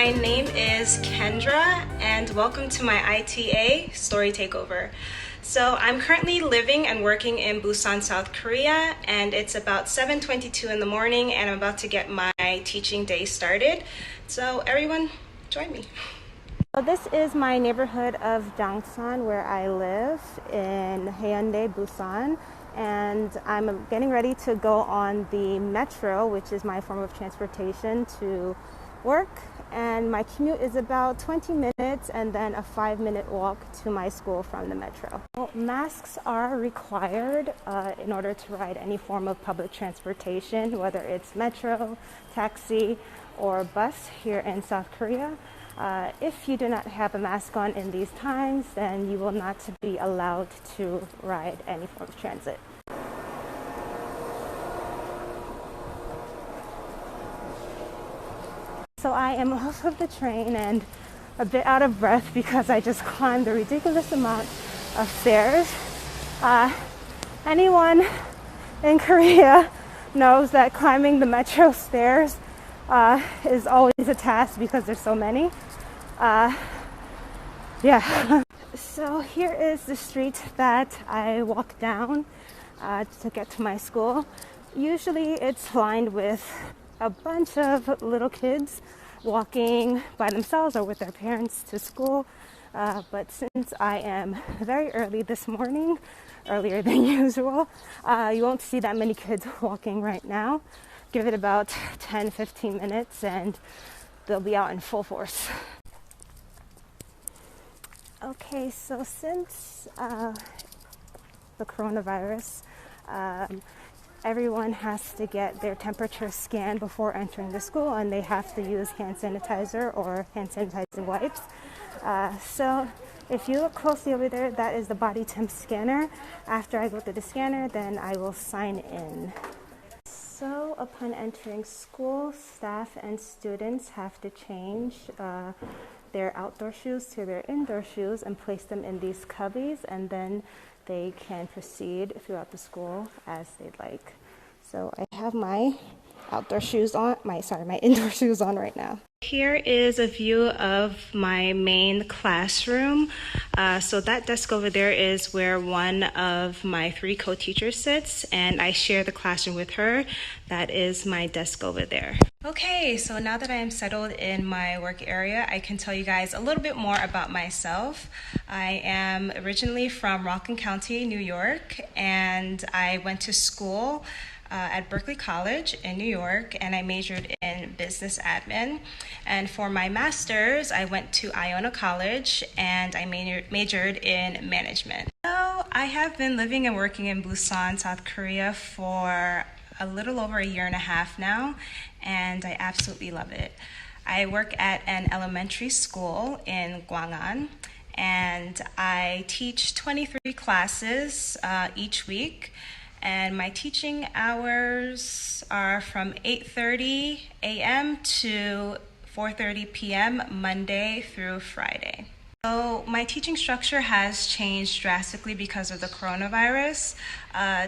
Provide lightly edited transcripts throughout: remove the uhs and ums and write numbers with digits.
my name is Kendra and welcome to my ITA Story Takeover. So I'm currently living and working in Busan, South Korea, and it's about 7:22 in the morning and I'm about to get my teaching day started. So everyone, join me. So this is my neighborhood of Jangsan where I live in Haeundae, Busan. And I'm getting ready to go on the metro, which is my form of transportation to work. And my commute is about 20 minutes and then a 5-minute walk to my school from the metro. Well, masks are required in order to ride any form of public transportation, whether it's metro, taxi, or bus here in South Korea. If you do not have a mask on in these times, then you will not be allowed to ride any form of transit. So I am off of the train and a bit out of breath because I just climbed a ridiculous amount of stairs. Anyone in Korea knows that climbing the metro stairs is always a task because there's so many. Yeah. So here is the street that I walk down to get to my school. Usually it's lined with a bunch of little kids walking by themselves or with their parents to school. But since I am very early this morning, earlier than usual, you won't see that many kids walking right now. Give it about 10-15 minutes and they'll be out in full force. Okay, so since the coronavirus, everyone has to get their temperature scanned before entering the school, and they have to use hand sanitizer or hand sanitizing wipes. So if you look closely over there, that is the body temp scanner. After I go through the scanner, then I will sign in. So upon entering school, staff and students have to change their outdoor shoes to their indoor shoes and place them in these cubbies, and then they can proceed throughout the school as they'd like. So I have my outdoor shoes on, my indoor shoes on right now. Here is a view of my main classroom. So that desk over there is where one of my 3 co-teachers sits, and I share the classroom with her. That is my desk over there. Okay, so now that I am settled in my work area, I can tell you guys a little bit more about myself. I am originally from Rockland County, New York, and I went to school at Berkeley College in New York, and I majored in business admin. And for my master's, I went to Iona College and I majored in management. So I have been living and working in Busan, South Korea for a little over 1.5 years now, and I absolutely love it. I work at an elementary school in Gwangan, and I teach 23 classes each week. And my teaching hours are from 8:30 a.m. to 4:30 p.m. Monday through Friday. So my teaching structure has changed drastically because of the coronavirus.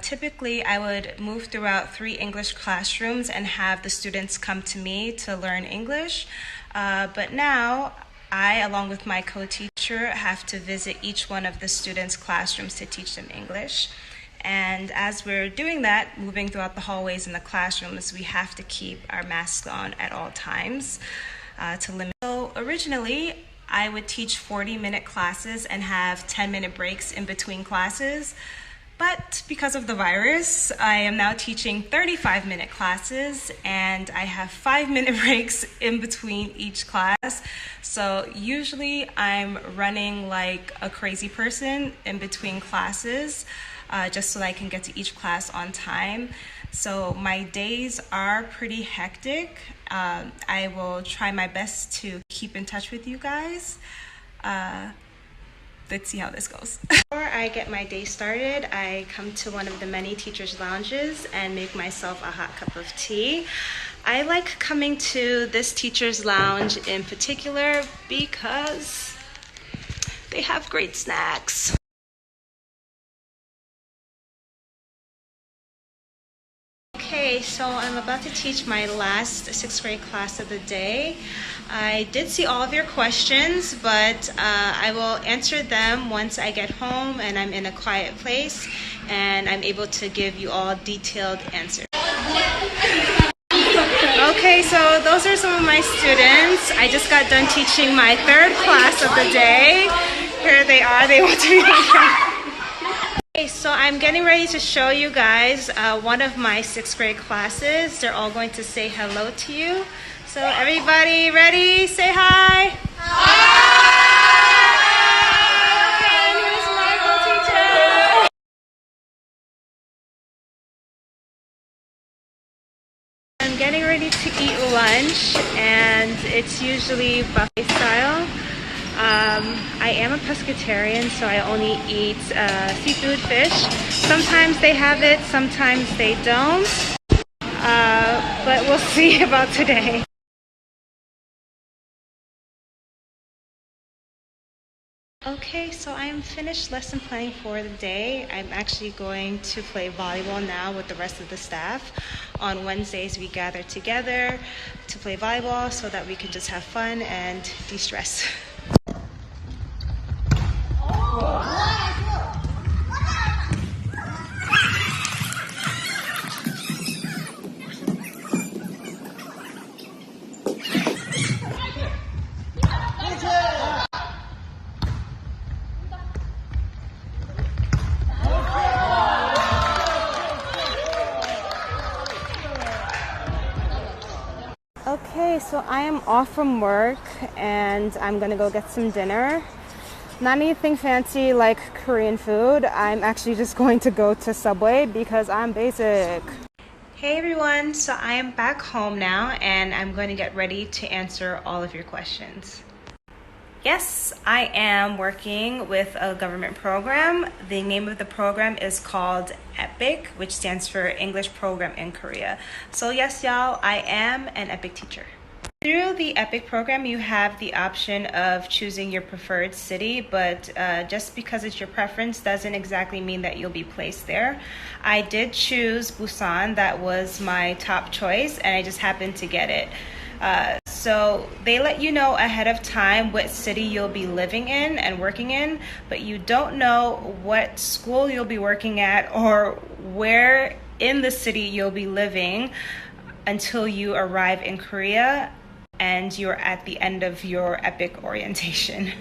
Typically, I would move throughout 3 English classrooms and have the students come to me to learn English. But now, I, along with my co-teacher, have to visit each one of the students' classrooms to teach them English. And as we're doing that, moving throughout the hallways in the classrooms, we have to keep our masks on at all times to limit. So originally, I would teach 40-minute classes and have 10-minute breaks in between classes. But because of the virus, I am now teaching 35-minute classes and I have 5-minute breaks in between each class. So usually I'm running like a crazy person in between classes. Just so that I can get to each class on time. So my days are pretty hectic. I will try my best to keep in touch with you guys. Let's see how this goes. Before I get my day started, I come to one of the many teachers' lounges and make myself a hot cup of tea. I like coming to this teacher's lounge in particular because they have great snacks. Okay, Okay, so I'm about to teach my last 6th grade class of the day. I did see all of your questions, but I will answer them once I get home and I'm in a quiet place and I'm able to give you all detailed answers. Okay, so those are some of my students. I just got done teaching my 3rd class of the day. Here they are. They want to be Okay, so I'm getting ready to show you guys one of my 6th grade classes. They're all going to say hello to you. So everybody ready? Say hi. Hi. And here's my teacher. I'm getting ready to eat lunch, and it's usually buffet style. I am a pescatarian, so I only eat seafood, fish. Sometimes they have it, sometimes they don't. But we'll see about today. Okay, so I'm finished lesson planning for the day. I'm actually going to play volleyball now with the rest of the staff. On Wednesdays, we gather together to play volleyball so that we can just have fun and de-stress. Okay, so I am off from work and I'm gonna go get some dinner. Not anything fancy like Korean food. I'm actually just going to go to Subway because I'm basic. Hey everyone, so I am back home now and I'm going to get ready to answer all of your questions. Yes, I am working with a government program. The name of the program is called Epik, which stands for English Program in Korea. So yes, y'all, I am an Epik teacher. Through the Epik program, you have the option of choosing your preferred city, but just because it's your preference doesn't exactly mean that you'll be placed there. I did choose Busan. That was my top choice, and I just happened to get it. So they let you know ahead of time what city you'll be living in and working in, but you don't know what school you'll be working at or where in the city you'll be living until you arrive in Korea and you're at the end of your Epik orientation.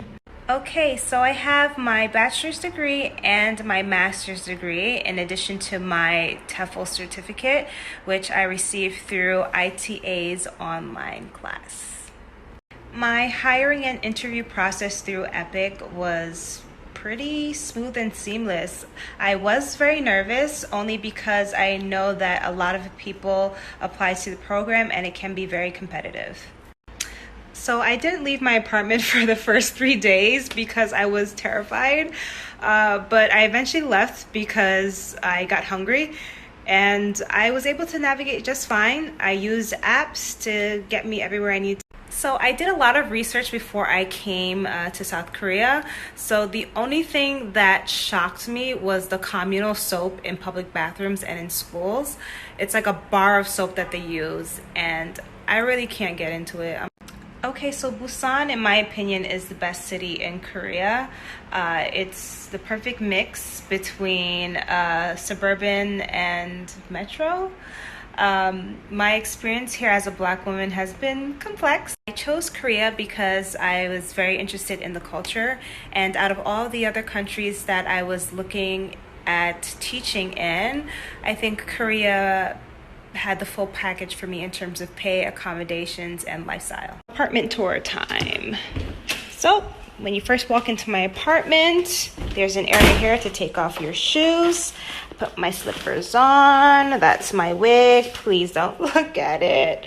Okay, so I have my bachelor's degree and my master's degree in addition to my TEFL certificate, which I received through ITA's online class. My hiring and interview process through Epik was pretty smooth and seamless. I was very nervous only because I know that a lot of people apply to the program and it can be very competitive. So I didn't leave my apartment for the first 3 days because I was terrified, but I eventually left because I got hungry and I was able to navigate just fine. I used apps to get me everywhere I need to. So I did a lot of research before I came to South Korea. So the only thing that shocked me was the communal soap in public bathrooms and in schools. It's like a bar of soap that they use and I really can't get into it. Okay, so Busan, in my opinion, is the best city in Korea. It's the perfect mix between suburban and metro. My experience here as a Black woman has been complex. I chose Korea because I was very interested in the culture, and out of all the other countries that I was looking at teaching in, I think Korea had the full package for me in terms of pay, accommodations, and lifestyle. Apartment tour time. So when you first walk into my apartment, there's an area here to take off your shoes. I put my slippers on. That's my wig. Please don't look at it.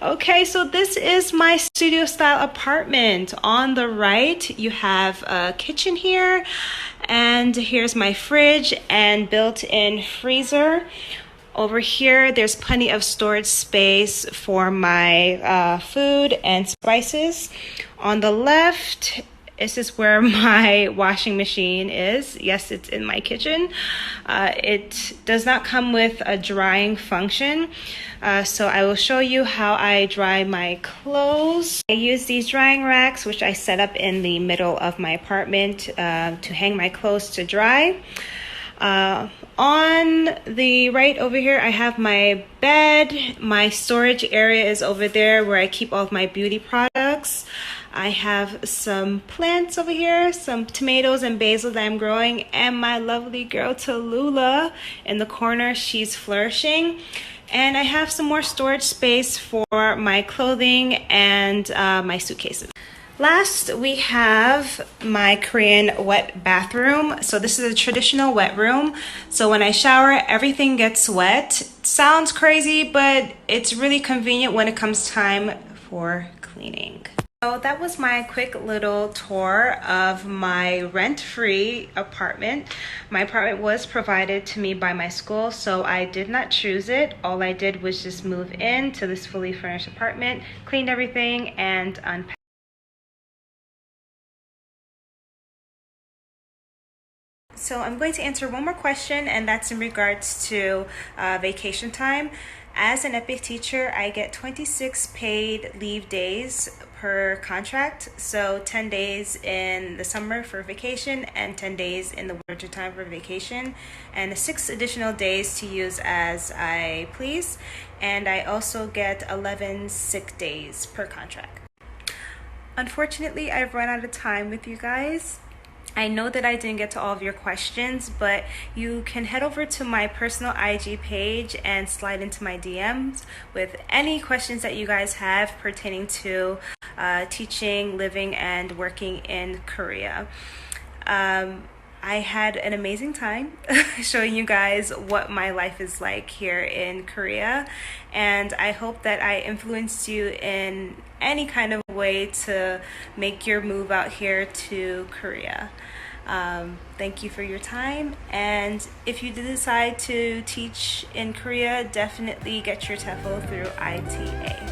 Okay, so this is my studio style apartment. On the right, you have a kitchen here, and here's my fridge and built-in freezer. Over here, there's plenty of storage space for my food and spices. On the left This is where my washing machine is. Yes, it's in my kitchen. It does not come with a drying function. So I will show you how I dry my clothes. I use these drying racks, which I set up in the middle of my apartment to hang my clothes to dry. On the right over here, I have my bed. My storage area is over there where I keep all of my beauty products. I have some plants over here, some tomatoes and basil that I'm growing, and my lovely girl Tallulah in the corner. She's flourishing. And I have some more storage space for my clothing and my suitcases. Last, we have my Korean wet bathroom. So this is a traditional wet room. So when I shower, everything gets wet. Sounds crazy, but it's really convenient when it comes time for cleaning. So that was my quick little tour of my rent-free apartment. My apartment was provided to me by my school, so I did not choose it. All I did was just move into this fully furnished apartment, cleaned everything, and unpacked. So I'm going to answer one more question, and that's in regards to vacation time. As an Epik teacher, I get 26 paid leave days per contract. So 10 days in the summer for vacation and 10 days in the winter time for vacation, and 6 additional days to use as I please. And I also get 11 sick days per contract. Unfortunately, I've run out of time with you guys. I know that I didn't get to all of your questions, but you can head over to my personal IG page and slide into my DMs with any questions that you guys have pertaining to teaching, living, and working in Korea. I had an amazing time showing you guys what my life is like here in Korea, and I hope that I influenced you in any kind of way to make your move out here to Korea. Thank you for your time, and if you do decide to teach in Korea, definitely get your TEFL through ITA.